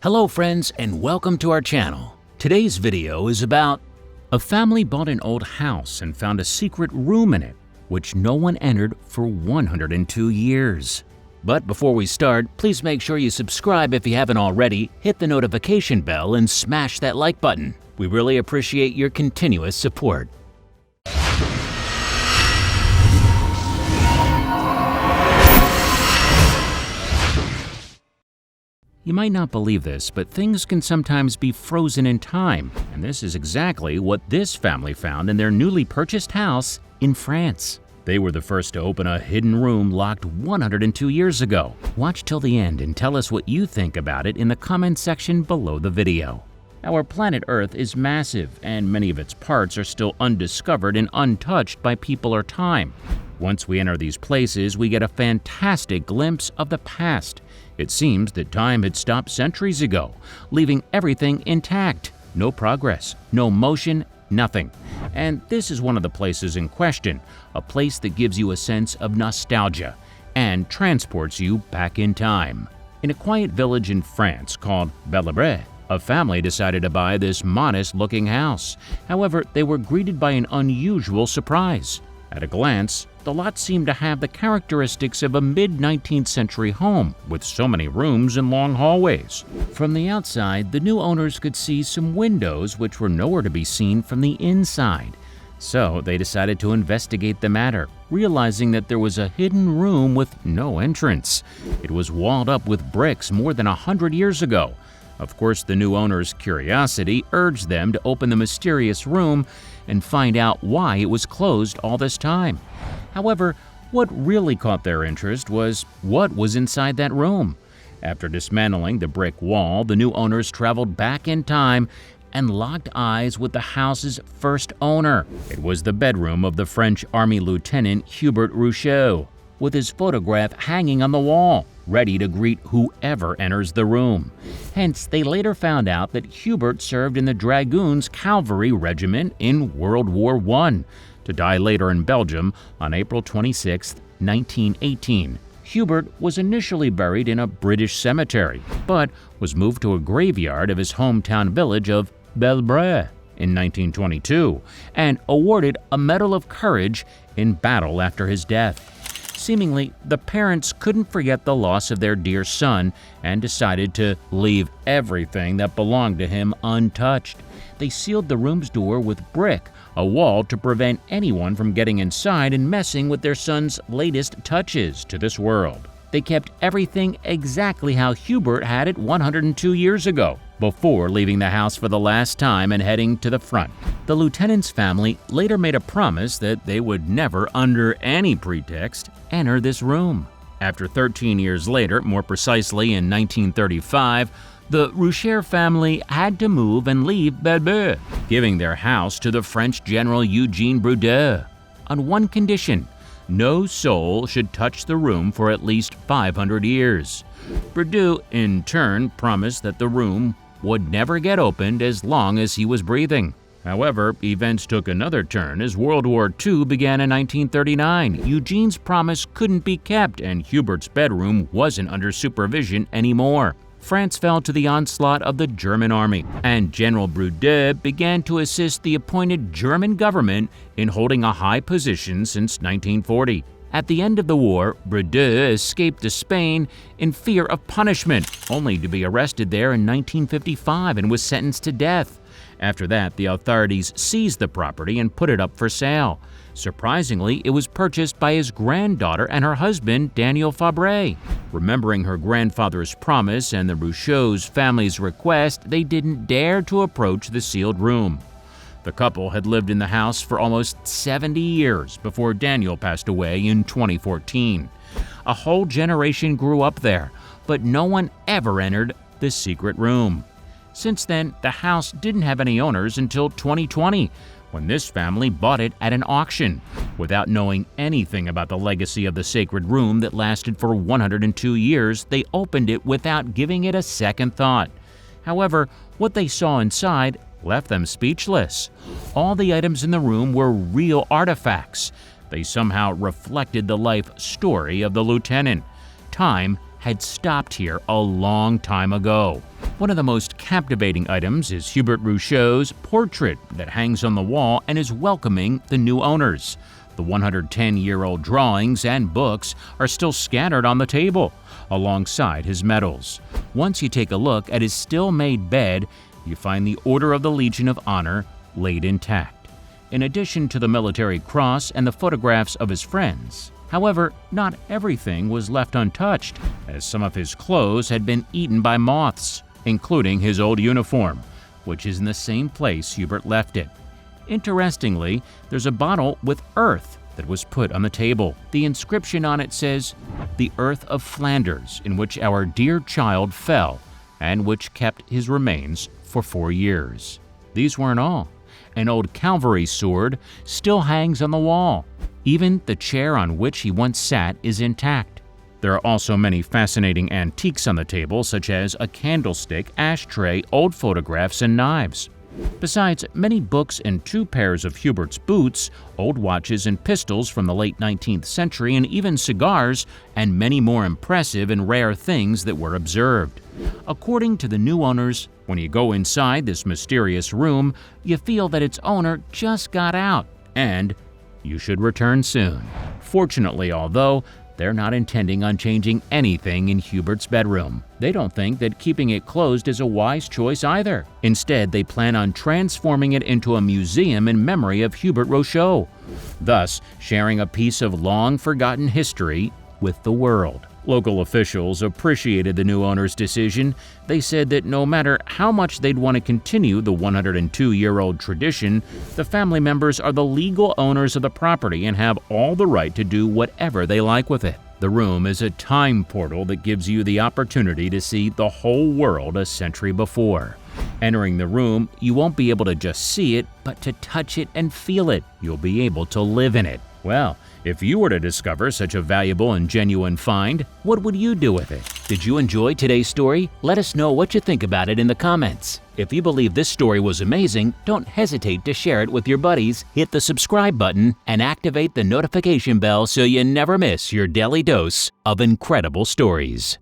Hello friends and welcome to our channel. Today's video is about a family bought an old house and found a secret room in it, which no one entered for 102 years. But before we start, please make sure you subscribe if you haven't already, hit the notification bell and smash that like button. We really appreciate your continuous support. You might not believe this, but things can sometimes be frozen in time, and this is exactly what this family found in their newly purchased house in France. They were the first to open a hidden room locked 102 years ago. Watch till the end and tell us what you think about it in the comment section below the video. Our planet Earth is massive, and many of its parts are still undiscovered and untouched by people or time. Once we enter these places, we get a fantastic glimpse of the past. It seems that time had stopped centuries ago, leaving everything intact. No progress, no motion, nothing. And this is one of the places in question, a place that gives you a sense of nostalgia and transports you back in time. In a quiet village in France called Hubert, a family decided to buy this modest-looking house. However, they were greeted by an unusual surprise. At a glance, the lot seemed to have the characteristics of a mid-19th century home, with so many rooms and long hallways. From the outside, the new owners could see some windows which were nowhere to be seen from the inside. So they decided to investigate the matter, realizing that there was a hidden room with no entrance. It was walled up with bricks more than 100 years ago. Of course, the new owner's curiosity urged them to open the mysterious room and find out why it was closed all this time. However, what really caught their interest was what was inside that room. After dismantling the brick wall, the new owners traveled back in time and locked eyes with the house's first owner. It was the bedroom of the French Army Lieutenant Hubert Rousseau, with his photograph hanging on the wall, ready to greet whoever enters the room. Hence, they later found out that Hubert served in the Dragoons Cavalry Regiment in World War I, to die later in Belgium on April 26, 1918. Hubert was initially buried in a British cemetery, but was moved to a graveyard of his hometown village of Belbray in 1922 and awarded a Medal of Courage in battle after his death. Seemingly, the parents couldn't forget the loss of their dear son and decided to leave everything that belonged to him untouched. They sealed the room's door with brick, a wall to prevent anyone from getting inside and messing with their son's latest touches to this world. They kept everything exactly how Hubert had it 102 years ago, before leaving the house for the last time and heading to the front. The lieutenant's family later made a promise that they would never, under any pretext, enter this room. After 13 years later, more precisely in 1935, the Rousseau family had to move and leave Belbert, giving their house to the French General Eugene Boudin, on one condition: no soul should touch the room for at least 500 years. Boudin, in turn, promised that the room would never get opened as long as he was breathing. However, events took another turn as World War II began in 1939. Eugene's promise couldn't be kept, and Hubert's bedroom wasn't under supervision anymore. France fell to the onslaught of the German army, and General Boudin began to assist the appointed German government in holding a high position since 1940. At the end of the war, Boudin escaped to Spain in fear of punishment, only to be arrested there in 1955 and was sentenced to death. After that, the authorities seized the property and put it up for sale. Surprisingly, it was purchased by his granddaughter and her husband, Daniel Fabre. Remembering her grandfather's promise and the Rousseau's family's request, they didn't dare to approach the sealed room. The couple had lived in the house for almost 70 years before Daniel passed away in 2014. A whole generation grew up there, but no one ever entered the secret room. Since then, the house didn't have any owners until 2020, when this family bought it at an auction. Without knowing anything about the legacy of the sacred room that lasted for 102 years, they opened it without giving it a second thought. However, what they saw inside left them speechless. All the items in the room were real artifacts. They somehow reflected the life story of the lieutenant. Time had stopped here a long time ago. One of the most captivating items is Hubert Rousseau's portrait that hangs on the wall and is welcoming the new owners. The 110-year-old drawings and books are still scattered on the table, alongside his medals. Once you take a look at his still-made bed, you find the Order of the Legion of Honor laid intact, in addition to the military cross and the photographs of his friends. However, not everything was left untouched, as some of his clothes had been eaten by moths, including his old uniform, which is in the same place Hubert left it. Interestingly, there's a bottle with earth that was put on the table. The inscription on it says, "The earth of Flanders, in which our dear child fell, and which kept his remains for 4 years." These weren't all. An old cavalry sword still hangs on the wall. Even the chair on which he once sat is intact. There are also many fascinating antiques on the table, such as a candlestick, ashtray, old photographs, and knives. Besides many books and 2 pairs of Hubert's boots, old watches and pistols from the late 19th century, and even cigars, and many more impressive and rare things that were observed. According to the new owners, when you go inside this mysterious room, you feel that its owner just got out, and you should return soon. Fortunately, although, they're not intending on changing anything in Hubert's bedroom. They don't think that keeping it closed is a wise choice either. Instead, they plan on transforming it into a museum in memory of Hubert Rousseau, thus sharing a piece of long-forgotten history with the world. Local officials appreciated the new owner's decision. They said that no matter how much they'd want to continue the 102-year-old tradition, the family members are the legal owners of the property and have all the right to do whatever they like with it. The room is a time portal that gives you the opportunity to see the whole world a century before. Entering the room, you won't be able to just see it, but to touch it and feel it. You'll be able to live in it. Well, if you were to discover such a valuable and genuine find, what would you do with it? Did you enjoy today's story? Let us know what you think about it in the comments. If you believe this story was amazing, don't hesitate to share it with your buddies, hit the subscribe button, and activate the notification bell so you never miss your daily dose of incredible stories.